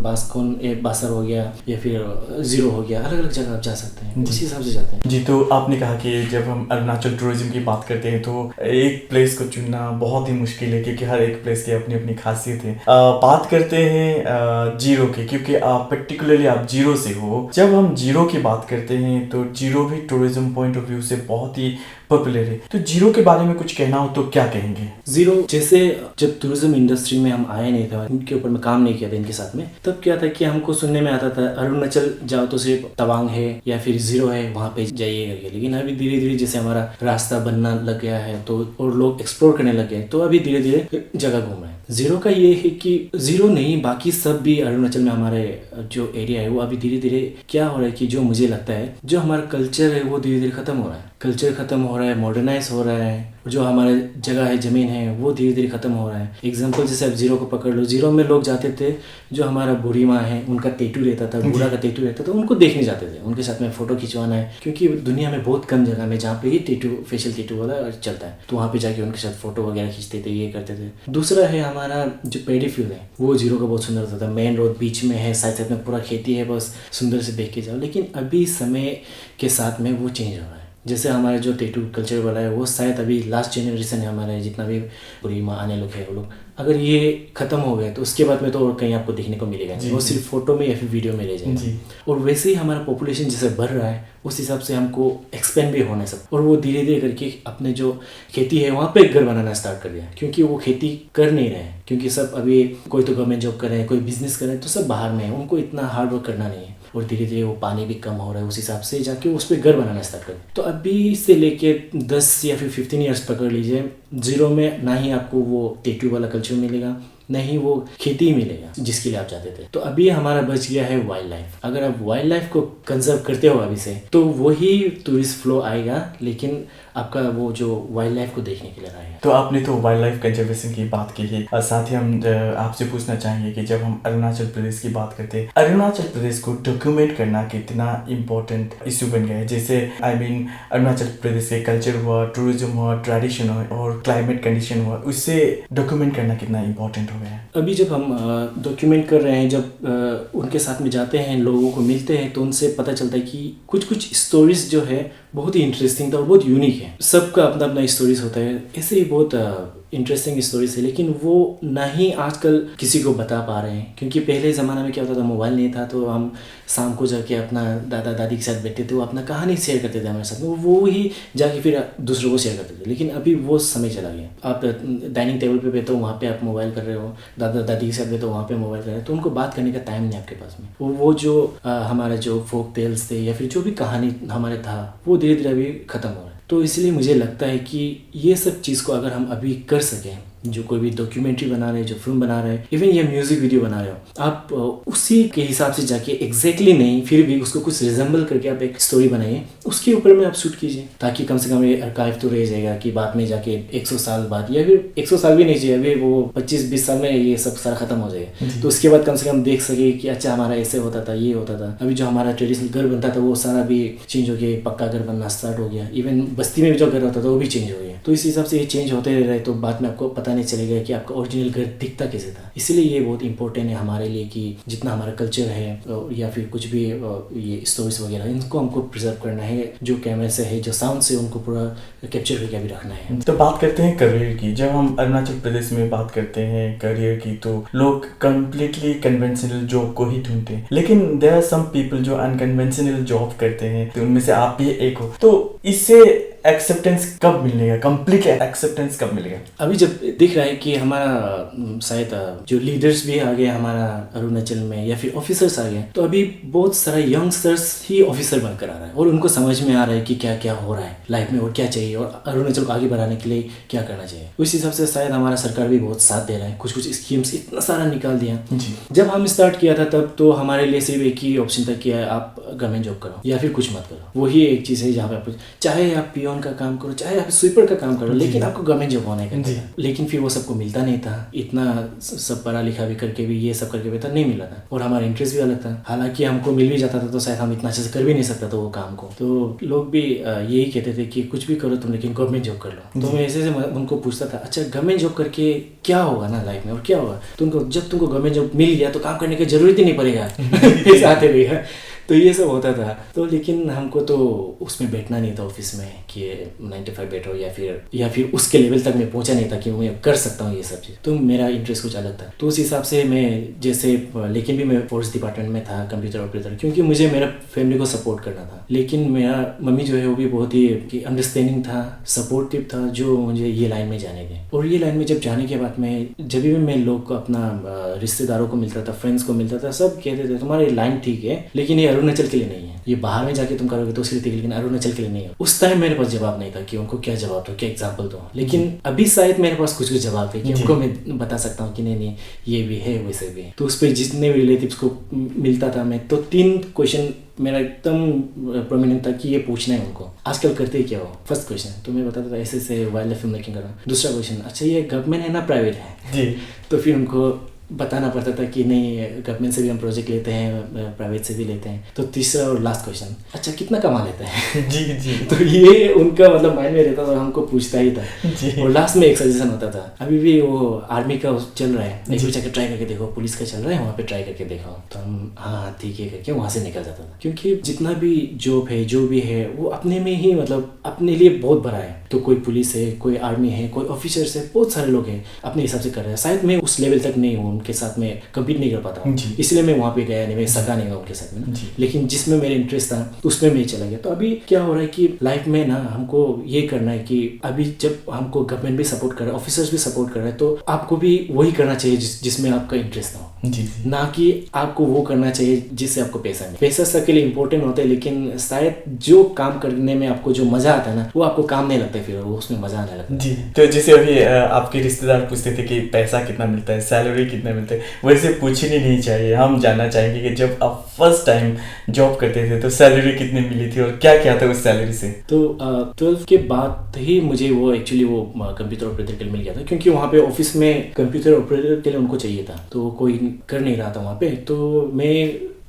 [SPEAKER 2] बासर हो गया या फिर जीरो हो गया, अलग अलग जगह आप जा सकते हैं, उसी हिसाब से जाते हैं।
[SPEAKER 1] जी, तो आपने कहा कि जब हम अरुणाचल टूरिज्म की बात करते हैं तो एक प्लेस को चुनना बहुत ही मुश्किल है, क्योंकि हर एक प्लेस की अपनी अपनी खासियत है। बात करते हैं जीरो की, क्योंकि आप पर्टिकुलरली आप जीरो से हो। जब हम जीरो की बात करते हैं तो जीरो भी टूरिज्म पॉइंट ऑफ व्यू से बहुत ही पॉपुलर है। तो जीरो के बारे में कुछ कहना हो तो क्या कहेंगे?
[SPEAKER 2] जीरो जैसे जब टूरिज्म इंडस्ट्री में हम आए नहीं थे, इनके ऊपर मैं काम नहीं किया था इनके साथ में, तब क्या था कि हमको सुनने में आता था अरुणाचल जाओ तो सिर्फ तवांग है या फिर जीरो है, वहाँ पे जाइए करके। लेकिन अभी धीरे धीरे जैसे हमारा रास्ता बनना लग गया है तो और लोग एक्सप्लोर करने लग गए, तो अभी धीरे धीरे जगह घूम रहे हैं। जीरो का ये है कि जीरो नहीं, बाकी सब भी अरुणाचल में हमारे जो एरिया है वो अभी धीरे धीरे क्या हो रहा है कि जो मुझे लगता है जो हमारा कल्चर है वो धीरे धीरे खत्म हो रहा है। कल्चर खत्म हो रहा है, मॉडर्नाइज हो रहा है, जो हमारे जगह है, ज़मीन है, वो धीरे धीरे खत्म हो रहा है। एग्जांपल जैसे आप जीरो को पकड़ लो, जीरो में लोग जाते थे, जो हमारा बूढ़ी माँ है उनका टैटू रहता था, बूढ़ा का टैटू रहता था, उनको देखने जाते थे, उनके साथ में फ़ोटो खिंचवाना है, क्योंकि दुनिया में बहुत कम जगह में जहाँ पे ही टैटू, फेशियल टैटू वाला चलता है, तो वहाँ पे जाके उनके साथ फ़ोटो वगैरह खींचते थे, ये करते थे। दूसरा है हमारा जो पेडी फील्ड है, वो जीरो का बहुत सुंदर होता था, मेन रोड बीच में है, साइड साइड में पूरा खेती है, बस सुंदर से देख के जाओ। लेकिन अभी समय के साथ में वो चेंज हो रहा है। जैसे हमारे जो टैटू कल्चर वाला है वो शायद अभी लास्ट जनरेशन है हमारे, जितना भी पूरी माँ आने लोग हैं वो लोग, अगर ये खत्म हो गए तो उसके बाद में तो और कहीं आपको देखने को मिलेगा नहीं, वो सिर्फ फोटो में या फिर वीडियो में रह जाएगा। और वैसे ही हमारा पॉपुलेशन जैसे बढ़ रहा है उस हिसाब से हमको एक्सपेंड भी होना सब, और वो धीरे धीरे करके अपने जो खेती है वहाँ पे घर बनाना स्टार्ट कर दिया, क्योंकि वो खेती कर नहीं रहे हैं, क्योंकि सब अभी कोई तो गवर्नमेंट जॉब कर रहे हैं, कोई बिजनेस कर रहे हैं, तो सब बाहर में है, उनको इतना हार्ड वर्क करना नहीं है, और धीरे धीरे वो पानी भी कम हो रहा है, उस हिसाब से जाके उस पर घर बनाना स्टार्ट कर। तो अभी से लेके 10 या फिर 15 ईयर्स पकड़ लीजिए, जीरो में ना ही आपको वो टैटू वाला कल्चर मिलेगा, नहीं वो खेती मिलेगा जिसके लिए आप चाहते थे। तो अभी हमारा बच गया है वाइल्ड लाइफ। अगर आप वाइल्ड लाइफ को कंजर्व करते हो अभी से, तो वही टूरिस्ट फ्लो आएगा, लेकिन आपका वो जो वाइल्ड लाइफ को देखने के लिए आएगा।
[SPEAKER 1] तो आपने तो वाइल्ड लाइफ कंजर्वेशन की बात की है, और साथ ही हम आपसे पूछना चाहेंगे कि जब हम अरुणाचल प्रदेश की बात करते हैं, अरुणाचल प्रदेश को डॉक्यूमेंट करना कितना इम्पोर्टेंट इशू बन गया है। जैसे अरुणाचल प्रदेश के कल्चर हुआ, टूरिज्म हुआ, ट्रेडिशन हुआ और क्लाइमेट कंडीशन हुआ, उससे डॉक्यूमेंट करना कितना इम्पोर्टेंट हो गया है।
[SPEAKER 2] अभी जब हम डॉक्यूमेंट कर रहे हैं, जब उनके साथ में जाते हैं, लोगों को मिलते हैं, तो उनसे पता चलता है कि कुछ स्टोरीज जो है बहुत ही इंटरेस्टिंग था और बहुत यूनिक है। सबका अपना अपना स्टोरीज होता है, ऐसे ही बहुत इंटरेस्टिंग स्टोरीज है, लेकिन वो ना ही आजकल किसी को बता पा रहे हैं। क्योंकि पहले ज़माना में क्या होता था, मोबाइल नहीं था, तो हम शाम को जाके अपना दादा दादी के साथ बैठते थे, वो अपना कहानी शेयर करते थे हमारे साथ में, वो ही जाके फिर दूसरों को शेयर करते थे। लेकिन अभी वो समय चला गया, आप डाइनिंग टेबल पे बैठो, वहाँ पे आप मोबाइल कर रहे हो, दादा दादी के साथ बैठो, वहाँ पे मोबाइल कर रहे हो, तो उनको बात करने का टाइम नहीं आपके पास में। वो जो हमारा जो फोक टेल्स थे या फिर जो भी कहानी हमारे था, वो धीरे धीरे अभी खत्म हो रहा है। तो इसलिए मुझे लगता है कि ये सब चीज़ को अगर हम अभी कर सकें, जो कोई भी डॉक्यूमेंट्री बना रहे हैं, जो फिल्म बना रहे हैं, इवन ये म्यूजिक वीडियो बना रहे हो, आप उसी के हिसाब से जाके एग्जैक्टली नहीं, फिर भी उसको कुछ रिजेंबल करके आप एक स्टोरी बनाइए, उसके ऊपर में आप शूट कीजिए, ताकि कम से कम ये आर्काइव तो रह जाएगा कि बाद में जाके 100 साल बाद, या फिर 100 साल भी नहीं चाहिए, अभी वो 25-20 साल में ये सब सारा खत्म हो जाएगा, तो उसके बाद कम से कम देख सके कि अच्छा हमारा ऐसे होता था, ये होता था। अभी जो हमारा ट्रेडिशनल घर बनता था वो सारा भी चेंज हो गया, पक्का घर बनना स्टार्ट हो गया, इवन बस्ती में भी जो घर होता था वो भी चेंज हो गया। तो इस हिसाब से ये चेंज होते रहे तो बाद में आपको पता नहीं चलेगा कि आपका ओरिजिनल घर दिखता कैसे था। इसलिए ये बहुत इंपॉर्टेंट है हमारे लिए कि जितना हमारा कल्चर है या फिर कुछ भी ये स्टोरीज वगैरह, इनको हमको प्रिजर्व करना है, जो कैमरे से है, जो साउंड से, उनको पूरा कैप्चर करके भी रखना है।
[SPEAKER 1] तो बात करते हैं करियर की। जब हम अरुणाचल प्रदेश में बात करते हैं करियर की, तो लोग कम्प्लीटली कन्वेंशनल जॉब को ही ढूंढते हैं, लेकिन देयर आर सम पीपल जो अनकन्वेंशनल जॉब करते हैं, तो उनमें से आप भी एक हो। तो इससे एक्सेप्टेंस कब मिलेगा, कंप्लीट एक्सेप्टेंस कब मिलेगा?
[SPEAKER 2] अभी जब दिख रहा है कि हमारा शायद जो लीडर्स भी आ गए हमारा अरुणाचल में, या फिर ऑफिसर्स आ गए, तो अभी बहुत सारा यंगस्टर्स ही ऑफिसर बनकर आ रहा है और उनको समझ में आ रहा है कि क्या क्या हो रहा है लाइफ में और क्या चाहिए और अरुणाचल को आगे बढ़ाने के लिए क्या करना चाहिए। उस हिसाब से शायद हमारा सरकार भी बहुत साथ दे रहा है, कुछ कुछ स्कीम्स इतना सारा निकाल दिया। जब हम स्टार्ट किया था तब तो हमारे लिए सिर्फ एक ही ऑप्शन था कि आप गवर्नमेंट जॉब करो या फिर कुछ मत करो। वही एक चीज़ है जहाँ पे आप चाहे आप पियोन का काम करो, चाहे आप स्वीपर का काम करो, लेकिन आपको गवर्नमेंट जॉब होना है। लेकिन फिर वो सबको मिलता नहीं था, इतना सब पढ़ा लिखा भी करके भी ये सब करके भी तो नहीं मिला था, और हमारा इंटरेस्ट भी अलग था। हालांकि हमको मिल भी जाता था तो शायद हम इतना अच्छे से कर भी नहीं सकता था वो काम को। तो लोग भी यही कहते थे कि कुछ भी करो तुम, लेकिन गवर्नमेंट जॉब कर लो। तो मैं ऐसे से उनको पूछता था, अच्छा गवर्नमेंट जॉब करके क्या होगा ना लाइफ में, और क्या होगा तुमको, जब तुमको गवर्नमेंट जॉब मिल गया तो काम करने की जरूरत ही नहीं पड़ेगा पैसे आते रहेगा। तो ये सब होता था। तो लेकिन हमको तो उसमें बैठना नहीं था ऑफिस में कि 9 to 5 बैठो, या फिर उसके लेवल तक मैं पहुंचा नहीं था कि मैं कर सकता हूँ ये सब चीज़। तो मेरा इंटरेस्ट कुछ अलग था, तो उस हिसाब से मैं जैसे, लेकिन भी मैं फोर्स डिपार्टमेंट में था कंप्यूटर ऑपरेटर, क्योंकि मुझे मेरा फैमिली को सपोर्ट करना था। लेकिन मेरा मम्मी जो है वो भी बहुत ही अंडरस्टैंडिंग था, सपोर्टिव था, जो मुझे ये लाइन में जाने दें। और ये लाइन में जब जाने के बाद में जब भी मैं लोग को अपना रिश्तेदारों को मिलता था, फ्रेंड्स को मिलता था, सब कहते थे तुम्हारी लाइन ठीक है लेकिन ये अरुणाचल के लिए नहीं है, ये बाहर में जाके तुम करोगे तो उसके लिए, लेकिन अरुणाचल के लिए नहीं है। उस टाइम मेरे पास जवाब नहीं था कि उनको क्या जवाब दो, क्या एग्जांपल दो। लेकिन अभी शायद मेरे पास कुछ कुछ जवाब है कि उनको मैं बता सकता हूँ कि नहीं ये भी है वैसे भी है। तो उस पर जितने भी रिलेटिव्स को मिलता था मैं, तो 3 क्वेश्चन मेरा एकदम प्रोमिनेंट था कि ये पूछना है उनको, आजकल करते ही क्या हो। फर्स्ट क्वेश्चन तो मैं बताता था ऐसे से वाइल्ड लाइफ फिल्म मेकिंग कर रहा हूँ। दूसरा क्वेश्चन, अच्छा ये गवर्नमेंट है ना प्राइवेट है जी। तो फिर उनको बताना पड़ता था कि नहीं गवर्नमेंट से भी हम प्रोजेक्ट लेते हैं, प्राइवेट से भी लेते हैं। तो तीसरा और लास्ट क्वेश्चन, अच्छा कितना कमा लेते हैं जी जी। तो ये उनका मतलब माइंड में रहता था, हमको पूछता ही था जी। और लास्ट में एक सजेशन होता था, अभी भी वो आर्मी का चल रहा है, एक जाकर ट्राई करके देखो, पुलिस का चल रहा है वहाँ पे ट्राई करके देखो। तो हम हाँ ठीक है करके वहाँ से निकल जाता था, क्योंकि जितना भी जॉब है जो भी है वो अपने में ही मतलब अपने लिए बहुत बड़ा है। तो कोई पुलिस है, कोई आर्मी है, कोई ऑफिसर्स है, बहुत सारे लोग हैं अपने हिसाब से कर रहे हैं। शायद मैं उस लेवल तक नहीं हूँ, उनके साथ में कम्पीट नहीं कर पाता हूँ, इसलिए मैं वहाँ पे गया नहीं, मैं सका नहीं हुआ उनके साथ में। लेकिन जिसमें मेरा इंटरेस्ट था उसमें मैं चला गया। तो अभी क्या हो रहा है कि लाइफ में ना हमको ये करना है कि अभी जब हमको गवर्नमेंट भी सपोर्ट कर रहा है, ऑफिसर्स भी सपोर्ट कर रहे हैं, तो आपको भी वही करना चाहिए जिसमें आपका इंटरेस्ट हो, ना कि आपको वो करना चाहिए जिससे आपको पैसा मिले। पैसा सबके लिए इंपॉर्टेंट होता है, लेकिन शायद जो काम करने में आपको जो मजा आता है ना, वो आपको काम नहीं लगता, फिर वो उसमें मजा आने लगता है जी। तो जैसे अभी आपके रिश्तेदार पूछते थे कि पैसा कितना मिलता है, सैलरी कितना मिलता है, वैसे पूछनी नहीं चाहिए। हम जानना चाहेंगे कि जब आप फर्स्ट टाइम जॉब करते थे तो सैलरी कितनी मिली थी और क्या क्या था उस सैलरी से? तो 12 के बाद ही मुझे वो एक्चुअली वो कंप्यूटर ऑपरेटर के लिए मिल गया था, क्योंकि वहाँ पे ऑफिस में कंप्यूटर ऑपरेटर के लिए उनको चाहिए था, तो कोई कर नहीं रहा था वहाँ पे। तो मैं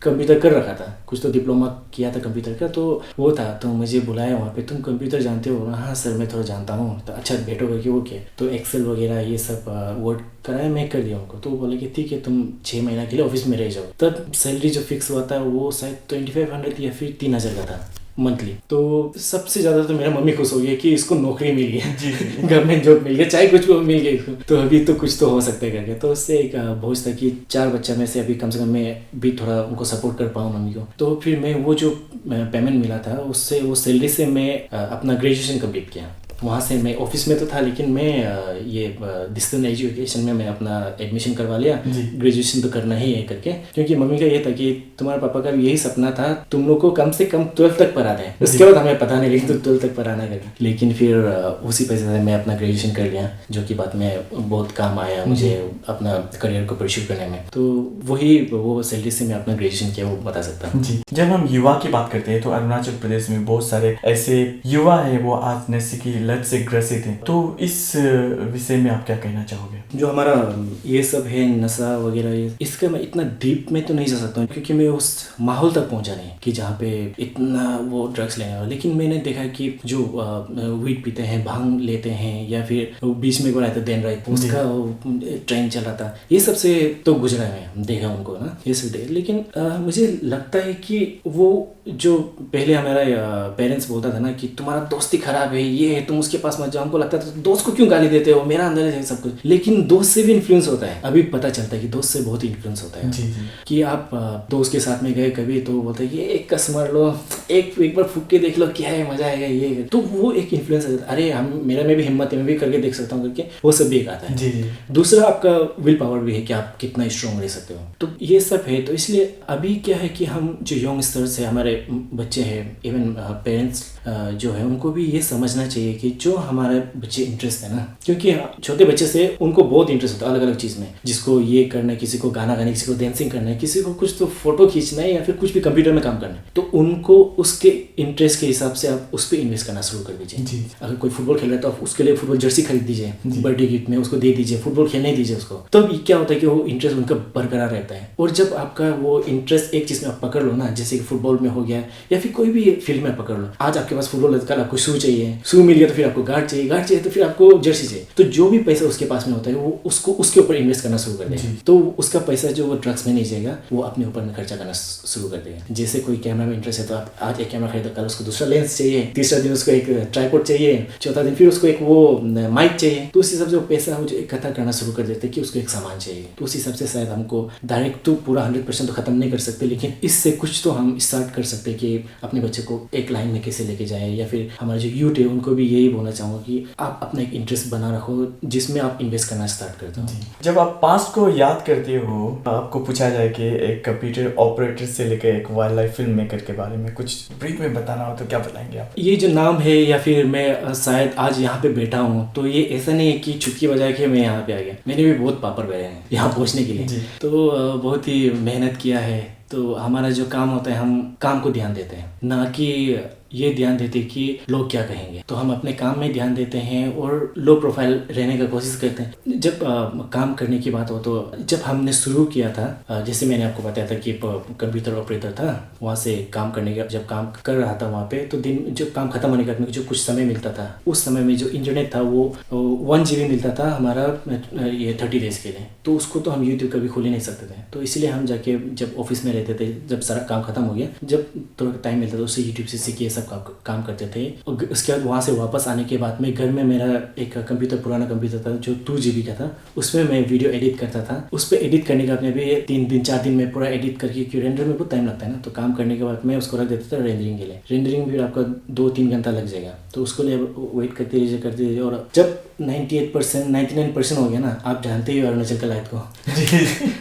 [SPEAKER 2] कंप्यूटर कर रखा था, कुछ तो डिप्लोमा किया था कंप्यूटर का, तो वो था। तो मुझे बुलाया वहाँ पे, तुम कंप्यूटर जानते हो? हाँ सर मैं थोड़ा जानता हूँ। तो अच्छा बैठो करके वो किया, तो एक्सेल वगैरह ये सब वर्ड कराया, मैं कर दिया उनको। तो वो बोले कि ठीक है तुम 6 महीना के लिए ऑफिस में रह जाओ। तब सैलरी जो फिक्स हुआ था वो शायद 2500 या फिर 3000 का था मंथली। तो सबसे ज़्यादा तो मेरा मम्मी खुश हो गई कि इसको नौकरी मिल गई, गवर्नमेंट जॉब मिल गया, चाहे कुछ भी मिल गई इसको, तो अभी तो कुछ तो हो सकता है करके। तो उससे एक बोझ था कि 4 बच्चा में से अभी कम से कम मैं भी थोड़ा उनको सपोर्ट कर पाऊँ मम्मी को। तो फिर मैं वो जो पेमेंट मिला था उससे, वो सैलरी से मैं अपना ग्रेजुएशन कंप्लीट किया। वहाँ से मैं ऑफिस में तो था, लेकिन मैं ये डिस्टेंस एजुकेशन में मैं अपना एडमिशन करवा लिया। ग्रेजुएशन तो करना ही है करके, क्योंकि मम्मी का ये था कि तुम्हारे पापा का भी यही सपना था तुम लोग को कम से कम 12th तक पढ़ा दें, उसके बाद हमें पता नहीं, लेकिन तो 12th तक पढ़ाना करके। लेकिन फिर उसी पैसे से मैं अपना ग्रेजुएशन कर लिया, जो कि बाद में बहुत काम आया मुझे अपना करियर को परस्यू करने में। तो वो सैलरी से मैं अपना ग्रेजुएशन किया, वो बता सकता हूँ।
[SPEAKER 1] जी, जब हम युवा की बात करते हैं तो अरुणाचल प्रदेश में बहुत सारे ऐसे युवा है वो आज नशे की लत से ग्रसित हैं, तो इस विषय में आप क्या कहना चाहोगे?
[SPEAKER 2] जो हमारा ये सब है नशा वगैरह, इसका मैं इतना डीप में तो नहीं जा सकता हूँ, क्योंकि मैं उस माहौल तक पहुँचा नहीं कि जहाँ पे इतना वो ड्रग्स लेने वाला। लेकिन मैंने देखा कि जो वीड पीते हैं, भांग लेते हैं, या फिर बीच में बोला था देन राइट उसका ट्रेंड चल रहा था, ये सबसे तो गुजरा है, देखा उनको ना, ये सब देखा। लेकिन मुझे लगता है कि वो जो पहले हमारा पेरेंट्स बोलता था ना कि तुम्हारा दोस्ती खराब है, ये है, तुम उसके पास मत जाओ, हमको लगता था दोस्त को क्यों गाली देते हो, मेरा अंदर है सब कुछ। लेकिन दोस्त से भी इन्फ्लुएंस होता है, अभी पता चलता है कि दोस्त से बहुत इन्फ्लुएंस होता है।
[SPEAKER 1] जी।
[SPEAKER 2] कि आप दोस्त के साथ में गए कभी, तो बोलते हैं कि एक कस मार लो, एक बार फूक के देख लो क्या है, मजा आएगा, ये तो वो एक इन्फ्लुएंस है। अरे मेरा में भी हिम्मत है, मैं भी करके देख सकता हूँ करके, वो सब भी एक आता है।
[SPEAKER 1] जी।
[SPEAKER 2] दूसरा आपका विल पावर भी है कि आप कितना स्ट्रॉन्ग रह सकते हो, तो ये सब है। तो इसलिए अभी क्या है कि हम जो यंग स्टर्स है, हमारे बच्चे हैं, इवन पेरेंट्स जो है, उनको भी ये समझना चाहिए कि जो हमारे बच्चे इंटरेस्ट है ना, क्योंकि छोटे बच्चे से उनको बहुत इंटरेस्ट होता है अलग अलग चीज़ में, जिसको ये करना है, किसी को गाना गाना, किसी को डांसिंग करना है, किसी को कुछ तो फोटो खींचना है, या फिर कुछ भी कंप्यूटर में काम करना है। तो उनको उसके इंटरेस्ट के हिसाब से आप उस पर इन्वेस्ट करना शुरू कर दीजिए। अगर कोई फुटबॉल खेल रहा है तो आप उसके लिए फुटबॉल जर्सी खरीद दीजिए, बर्थडे गिफ्ट में उसको दे दीजिए, फुटबॉल खेलने दीजिए उसको। तो क्या होता है कि वो इंटरेस्ट उनका बरकरार रहता है। और जब आपका वो इंटरेस्ट एक चीज़ में आप पकड़ लो ना, जैसे कि फुटबॉल में हो गया, या फिर कोई भी फील्ड में पकड़ लो, आज आपके पास फुटबॉल, कल आपको शू चाहिए, शू मिल गया तो फिर आपको गार्ड चाहिए, गार्ड चाहिए तो फिर आपको जर्सी चाहिए। तो जो भी पैसा उसके पास में होता है वो उसको उसके ऊपर इन्वेस्ट करना शुरू कर देगा। तो उसका पैसा जो वो ड्रग्स में नहीं जाएगा, वो अपने ऊपर में खर्चा करना शुरू कर देगा। जैसे कोई कैमरा में इंटरेस्ट है तो आप आज एक कैमरा खरीदो, कल उसको दूसरा लेंस चाहिए, तीसरा दिन उसको एक ट्राइपॉड चाहिए, चौथा दिन फिर उसको एक वो माइक चाहिए। तो उस हिसाब से वो पैसा इकट्ठा करना शुरू कर देते हैं कि उसको एक सामान चाहिए। तो उस हिसाब से शायद हमको डायरेक्ट तो पूरा 100% तो खत्म नहीं कर सकते, लेकिन इससे कुछ तो हम स्टार्ट कर सकते हैं कि अपने बच्चे को एक लाइन में कैसे लेके जाए। या फिर हमारे जो यूथ है उनको भी यही बोलना चाहूँगा कि आप अपना एक इंटरेस्ट बना रखो जिसमें आप इन्वेस्ट करना स्टार्ट करते हो।
[SPEAKER 1] जब आप पास्ट को याद करते हो, आपको पूछा जाए कि एक कंप्यूटर ऑपरेटर से लेकर एक वाइल्ड लाइफ फिल्म मेकर के बारे में कुछ ब्रीफ में बताना हो तो क्या बताएंगे आप?
[SPEAKER 2] ये जो नाम है, या फिर मैं शायद आज यहाँ पे बैठा हूँ, तो ये ऐसा नहीं है कि चुटकी बजा के मैं यहाँ पे आ गया। मैंने भी बहुत पापड़ बेले हैं यहाँ पहुँचने के लिए, तो बहुत ही मेहनत किया है। तो हमारा जो काम होता है, हम काम को ध्यान देते हैं, ना कि ये ध्यान देते कि लोग क्या कहेंगे। तो हम अपने काम में ध्यान देते हैं और लो प्रोफाइल रहने का कोशिश करते हैं। जब काम करने की बात हो, तो जब हमने शुरू किया था, जैसे मैंने आपको बताया था कि कंप्यूटर ऑपरेटर था, वहाँ से काम करने का जब काम कर रहा था वहाँ पे, तो दिन जब काम खत्म होने का जो कुछ समय मिलता था, उस समय में जो इंटरनेट था वो 1 GB मिलता था हमारा ये 30 डेज के लिए। तो उसको तो हम यूट्यूब कभी खोल ही नहीं सकते थे। तो इसलिए हम जाके जब ऑफिस में रहते थे, जब सारा काम खत्म हो गया, जब थोड़ा टाइम मिलता था उससे यूट्यूब से सीख के सब काम करते थे। और उसके बाद वहाँ से वापस आने के बाद में घर में मेरा एक कंप्यूटर, पुराना कंप्यूटर था जो 2 GB का था, उसमें मैं वीडियो एडिट करता था। उस पर एडिट करने का अपने भी 3 दिन 4 दिन में पूरा एडिट करके, क्योंकि रेंडर में बहुत टाइम लगता है ना, तो काम करने के बाद मैं उसको रख देता था रेंडरिंग के लिए। रेंडरिंग भी आपका 2-3 घंटा लग जाएगा, तो उसको लिए वेट करते रहिए। और जब 98% 99% हो गया ना, आप जानते ही अरुणाचल का लाइट को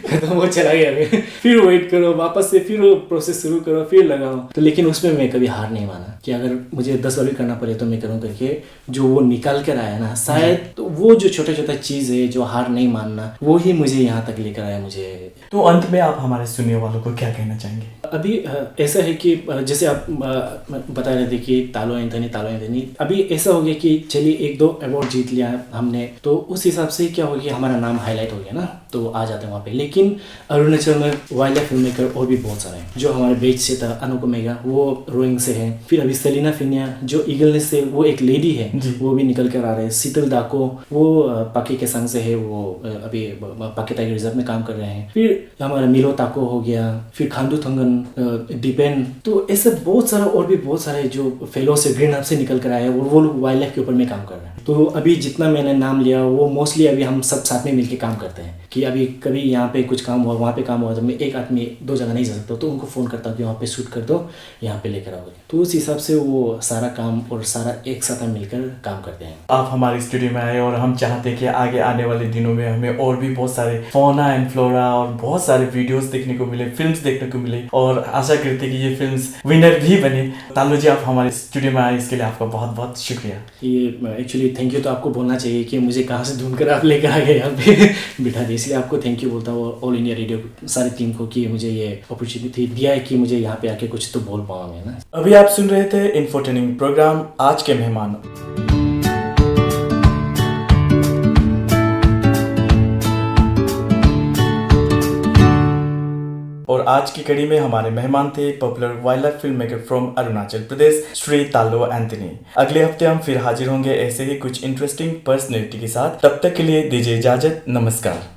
[SPEAKER 2] खत्म वो चला गया, फिर वेट करो, वापस से फिर वो प्रोसेस शुरू करो, फिर लगाओ। तो लेकिन उसमें मैं कभी हार नहीं माना कि अगर मुझे 10 बार भी करना पड़े तो मैं करूँ करके। जो वो निकाल कर आया ना, शायद तो वो जो छोटा छोटा चीज़ है, जो हार नहीं मानना, वो ही मुझे यहाँ तक लेकर आया मुझे।
[SPEAKER 1] तो अंत में आप हमारे सुनने वालों को क्या कहना चाहेंगे?
[SPEAKER 2] अभी ऐसा है कि जैसे आप बता रहे थे कि तालो एंथनी, अभी ऐसा हो गया कि चलिए 1-2 अवार्ड जीत लिया हमने, तो उस हिसाब से क्या हो गया, हमारा नाम हाईलाइट हो गया ना, तो आ जाते हैं वहाँ पे। लेकिन अरुणाचल में वाइल्ड लाइफ फिल्म मेकर और भी बहुत सारे हैं। जो हमारे बेच से था अनुको मेगा, वो रोइंग से है। फिर अभी सेलिना फिनिया जो ईगलनेस से, वो एक लेडी है, वो भी निकल कर आ रहे हैं। शीतल दाको वो पाकी के संग से है, वो अभी पाकी टाइगर रिजर्व में काम कर रहे हैं। फिर हमारा मिलो ताको हो गया, फिर खांडू थंगन, डिपेन, तो ऐसे बहुत सारा और भी बहुत सारे जो फेलो से ग्रीन हब से निकल कर आए और वो लोग वाइल्ड लाइफ के ऊपर में काम कर रहे हैं। तो अभी जितना मैंने नाम लिया वो मोस्टली अभी हम सब साथ में मिलकर काम करते हैं कि अभी कभी यहाँ पे कुछ काम हुआ, वहाँ पे काम हुआ, तो मैं एक आदमी 2 जगह नहीं जा सकता, तो उनको फ़ोन करता हूँ कि वहाँ पे शूट कर दो, यहाँ पे लेकर आओगे। तो उस हिसाब से वो सारा काम और सारा एक साथ हम मिलकर काम करते हैं।
[SPEAKER 1] आप हमारे स्टूडियो में आए और हम चाहते हैं कि आगे आने वाले दिनों में हमें और भी बहुत सारे फौना एंड फ्लोरा और बहुत सारे वीडियोस देखने को मिले, फिल्म्स देखने को मिले, और आशा करते हैं कि ये फिल्म्स विनर भी बने। तालो जी, आप हमारे स्टूडियो में आए इसके लिए आपका बहुत बहुत शुक्रिया।
[SPEAKER 2] ये एक्चुअली थैंक यू तो आपको बोलना चाहिए कि मुझे कहाँ से ढूंढ कर आप लेकर आ गए यहाँ पे बिठा दिए, इसलिए आपको थैंक यू बोलता हूँ ऑल इंडिया रेडियो सारी टीम को कि मुझे ये अपॉर्चुनिटी दिया है कि मुझे यहाँ पे आके कुछ तो बोल पाऊँ मैं ना।
[SPEAKER 1] अभी आप सुन रहे थे इन्फोटेनिंग प्रोग्राम आज के मेहमान। और आज की कड़ी में हमारे मेहमान थे popular wildlife film maker from Arunachal Pradesh Shri Talo Anthony. अगले हफ्ते हम फिर हाजिर होंगे ऐसे ही कुछ इंटरेस्टिंग पर्सनैलिटी के साथ। तब तक के लिए दीजिए इजाजत, नमस्कार।